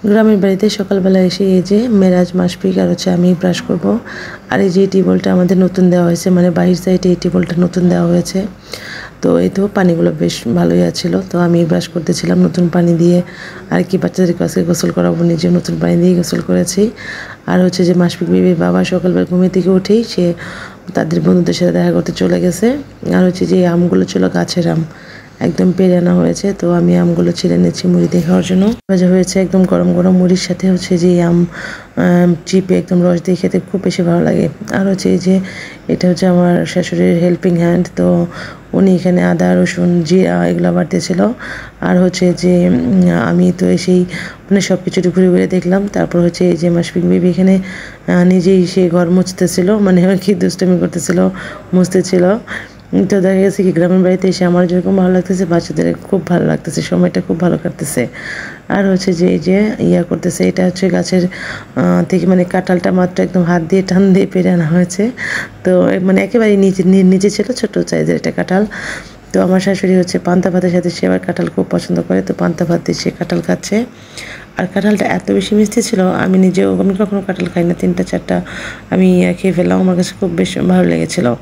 গ্রামের বাড়িতে সকালবেলা এসে এই যে মেরাজ, মাশফিক আর হচ্ছে আমি ব্রাশ করব। আর এই যে টিউবওয়েলটা আমাদের নতুন দেওয়া হয়েছে, মানে বাহির সাইডে এই টিউবওয়েলটা নতুন দেওয়া হয়েছে। তো এই তো পানিগুলো বেশ ভালোই আছিল। তো আমি ব্রাশ করতেছিলাম নতুন পানি দিয়ে, আর কি বাচ্চাদেরকে আজকে গোসল করাবো, নিজে নতুন পানি দিয়ে গোসল করেছি। আর হচ্ছে যে মাশফিক বেবির বাবা সকালবেলা ঘুমের থেকে উঠেই সে তাদের বন্ধুদের সাথে দেখা করতে চলে গেছে। আর হচ্ছে যে আমগুলো ছিল গাছের আম, একদম পেরে আনা হয়েছে। তো আমি আমগুলো ছিঁড়ে নিচ্ছি মুড়ি দিয়ে খাওয়ার জন্য। ভাজা হয়েছে একদম গরম গরম মুড়ির সাথে হচ্ছে যে আম চিপে একদম রস দিয়ে খেতে খুব বেশি ভালো লাগে। আর হচ্ছে এই যে এটা হচ্ছে আমার শাশুড়ির হেল্পিং হ্যান্ড। তো উনি এখানে আদা, রসুন, জিরা এগুলো বাটতেছিল। আর হচ্ছে যে আমি তো এসেই মানে সব কিছু ঘুরে ঘুরে দেখলাম। তারপর হচ্ছে এই যে মাশফিক বেবি এখানে নিজেই সে ঘর মুছতেছিল, মানে কি দুষ্টামি করতেছিল, মুছতেছিল। তো দেখা গেছে কি গ্রামের বাড়িতে এসে আমার যেরকম ভালো লাগতেছে, বাচ্চাদের খুব ভালো লাগতেছে, সময়টা খুব ভালো কাটতেছে। আর হচ্ছে যে এই যে করতেছে, এটা হচ্ছে গাছের থেকে মানে কাঁঠালটা মাত্র একদম হাত দিয়ে টান দিয়ে পেরে আনা হয়েছে। তো মানে একেবারে নিচে ছিল, ছোট সাইজের একটা কাঁঠাল। তো আমার শাশুড়ি হচ্ছে পান্তা ভাতের সাথে সে আবার কাঁঠাল খুব পছন্দ করে, তো পান্তা ভাত দিয়ে সে কাঁঠাল খাচ্ছে। আর কাঁঠালটা এত বেশি মিষ্টি ছিল, আমি নিজেও আমি কখনো কাঁঠাল খাই না, 3টা 4টা আমি খেয়ে ফেললাম, আমার কাছে খুব বেশ ভালো লেগেছিলো।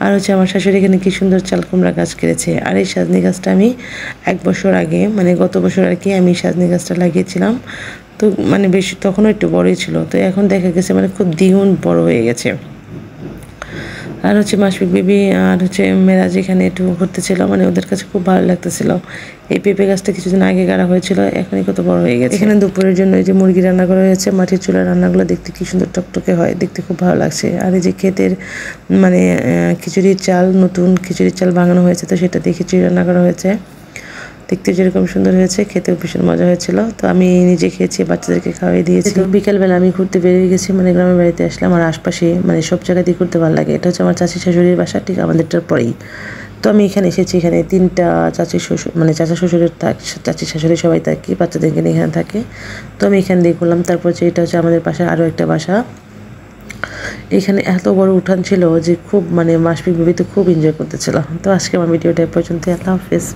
আর হচ্ছে আমার শাশুড়ি এখানে কি সুন্দর চাল কুমড়া গাছ করেছে। আর এই সাজনি গাছটা আমি 1 বছর আগে, মানে গত বছর আর কি, আমি সাজনি গাছটা লাগিয়েছিলাম। তো মানে বেশি তখনও একটু বড়ই ছিল, তো এখন দেখা গেছে মানে খুব দ্বিগুণ বড় হয়ে গেছে। আর হচ্ছে মাশফিক বেবি আর হচ্ছে মেরাজ এখানে একটু ঘুরতেছিল, মানে ওদের কাছে খুব ভালো লাগতেছিল। এই পেঁপে গাছটা কিছুদিন আগে গাড়া হয়েছিল, এখনই কত বড় হয়ে গেছে। এখানে দুপুরের জন্য এই যে মুরগি রান্না করা হয়েছে, মাটির চুলার রান্নাগুলো দেখতে কি সুন্দর টকটকে হয়, দেখতে খুব ভালো লাগছে। আর এই যে ক্ষেতের মানে খিচুড়ির চাল, নতুন খিচুড়ির চাল ভাঙানো হয়েছে, তো সেটা দিয়ে খিচুড়ি রান্না করা হয়েছে। দেখতে যেরকম সুন্দর হয়েছে, খেতেও ভীষণ মজা হয়েছিল। তো আমি নিজে খেয়েছি, বাচ্চাদেরকে খাওয়াই দিয়েছি। বিকালবেলা আমি ঘুরতে বেরিয়ে গেছি, মানে গ্রামের বাড়িতে আসলাম। আর আশপাশে মানে সব জায়গাতেই ঘুরতে ভালো লাগে। এটা হচ্ছে আমার চাচি শাশুড়ির বাসা, ঠিক আমাদেরটার পরেই। তো আমি এখানে এসেছি, এখানে 3টা চাচি শ্বশুর, মানে চাচা শ্বশুরের চাচি শাশুড়ি সবাই থাকে, বাচ্চাদেরকে নিয়ে এখানে থাকে। তো আমি এখানে দিয়ে করলাম। তারপর যে এটা হচ্ছে আমাদের পাশে আরও একটা বাসা। এখানে এত বড় উঠান ছিল যে খুব মানে মাশফিক বেবি তো খুব এনজয় করতেছিল। তো আজকে আমার ভিডিওটা পর্যন্ত, আল্লাহ হাফেজ।